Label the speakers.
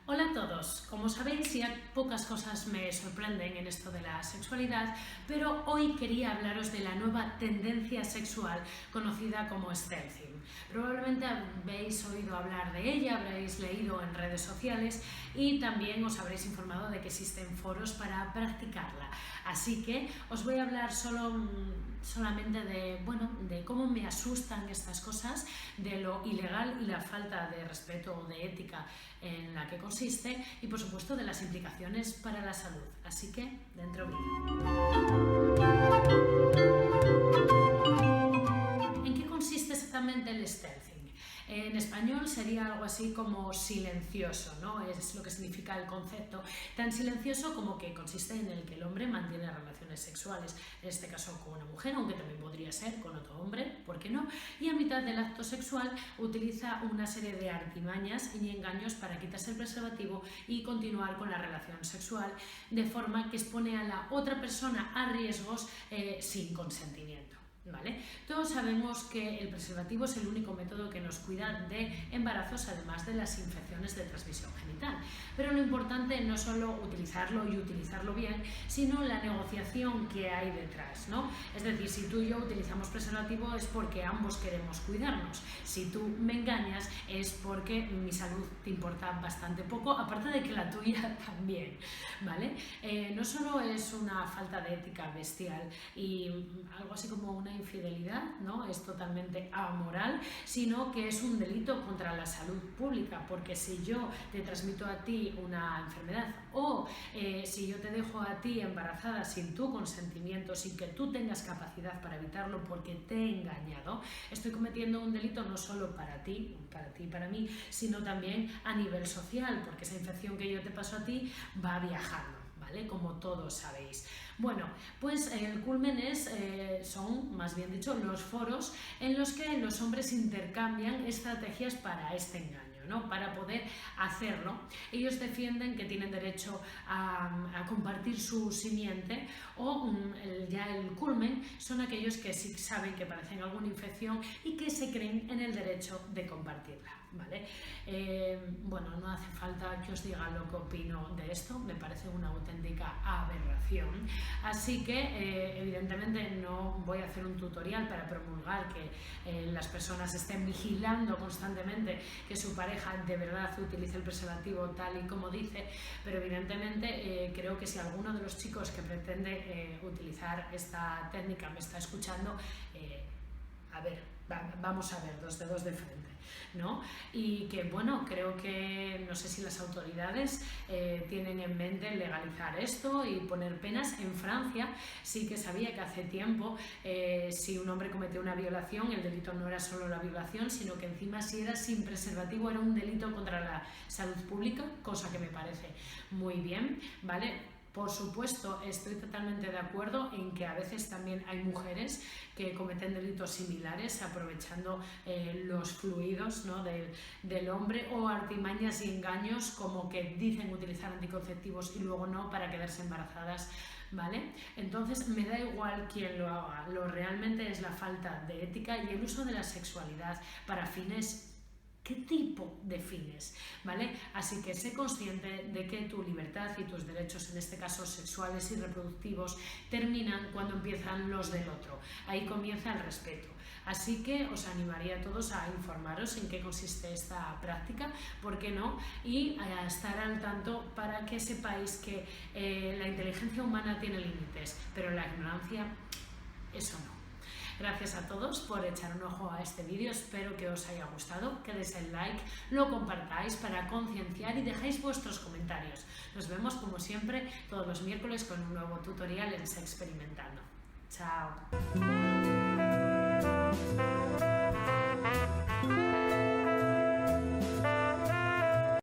Speaker 1: Hola a todos, como sabéis ya pocas cosas me sorprenden en esto de la sexualidad, pero hoy quería hablaros de la nueva tendencia sexual conocida como stealthing. Probablemente habéis oído hablar de ella, habréis leído en redes sociales y también os habréis informado de que existen foros para practicarla. Así que os voy a hablar solamente de cómo me asustan estas cosas, de lo ilegal y la falta de respeto o de ética en la que consiste y por supuesto de las implicaciones para la salud. Así que, dentro vídeo. ¿En qué consiste exactamente el stealthing? En español sería algo así como silencioso, ¿no? Es lo que significa el concepto. Tan silencioso como que consiste en el que el hombre mantiene relaciones sexuales, en este caso con una mujer, aunque también podría ser con otro hombre, ¿por qué no? Y a mitad del acto sexual utiliza una serie de artimañas y engaños para quitarse el preservativo y continuar con la relación sexual, de forma que expone a la otra persona a riesgos sin consentimiento. ¿Vale? Todos sabemos que el preservativo es el único método que nos cuida de embarazos, además de las infecciones de transmisión genital. Pero lo importante no es solo utilizarlo y utilizarlo bien, sino la negociación que hay detrás, ¿no? Es decir, si tú y yo utilizamos preservativo es porque ambos queremos cuidarnos. Si tú me engañas es porque mi salud te importa bastante poco, aparte de que la tuya también, ¿vale? No solo es una falta de ética bestial y algo así como una infidelidad, ¿no? Es totalmente amoral, sino que es un delito contra la salud pública, porque si yo te transmito a ti una enfermedad o si yo te dejo a ti embarazada sin tu consentimiento, sin que tú tengas capacidad para evitarlo porque te he engañado, estoy cometiendo un delito no solo para ti y para mí, sino también a nivel social, porque esa infección que yo te paso a ti va viajando, ¿vale? Como todos sabéis. Bueno, pues el culmen son, más bien dicho, los foros en los que los hombres intercambian estrategias para este engaño, ¿no? Para poder hacerlo. Ellos defienden que tienen derecho a compartir su simiente o ya el culmen son aquellos que sí saben que padecen alguna infección y que se creen en el derecho de compartirla, ¿vale? Bueno, no hace falta que os diga lo que opino de esto, me parece una auténtica aberración. Así que evidentemente no voy a hacer un tutorial para promulgar que las personas estén vigilando constantemente que su pareja de verdad utilice el preservativo tal y como dice, pero evidentemente creo que si alguno de los chicos que pretende utilizar esta técnica me está escuchando, a ver, vamos a ver, dos dedos de frente, ¿no? Y que, bueno, creo que, no sé si las autoridades tienen en mente legalizar esto y poner penas. En Francia sí que sabía que hace tiempo, si un hombre cometió una violación, el delito no era solo la violación, sino que encima si era sin preservativo era un delito contra la salud pública, cosa que me parece muy bien, ¿vale? Por supuesto, estoy totalmente de acuerdo en que a veces también hay mujeres que cometen delitos similares aprovechando los fluidos, ¿no? del hombre, o artimañas y engaños como que dicen utilizar anticonceptivos y luego no, para quedarse embarazadas, ¿vale? Entonces me da igual quién lo haga, lo realmente es la falta de ética y el uso de la sexualidad para fines. ¿Qué tipo de fines? ¿Vale? Así que sé consciente de que tu libertad y tus derechos, en este caso sexuales y reproductivos, terminan cuando empiezan los del otro. Ahí comienza el respeto. Así que os animaría a todos a informaros en qué consiste esta práctica, ¿por qué no? Y a estar al tanto para que sepáis que la inteligencia humana tiene límites, pero la ignorancia, eso no. Gracias a todos por echar un ojo a este vídeo, espero que os haya gustado, que deis el like, lo compartáis para concienciar y dejéis vuestros comentarios. Nos vemos como siempre todos los miércoles con un nuevo tutorial en Sexperimentando. Chao.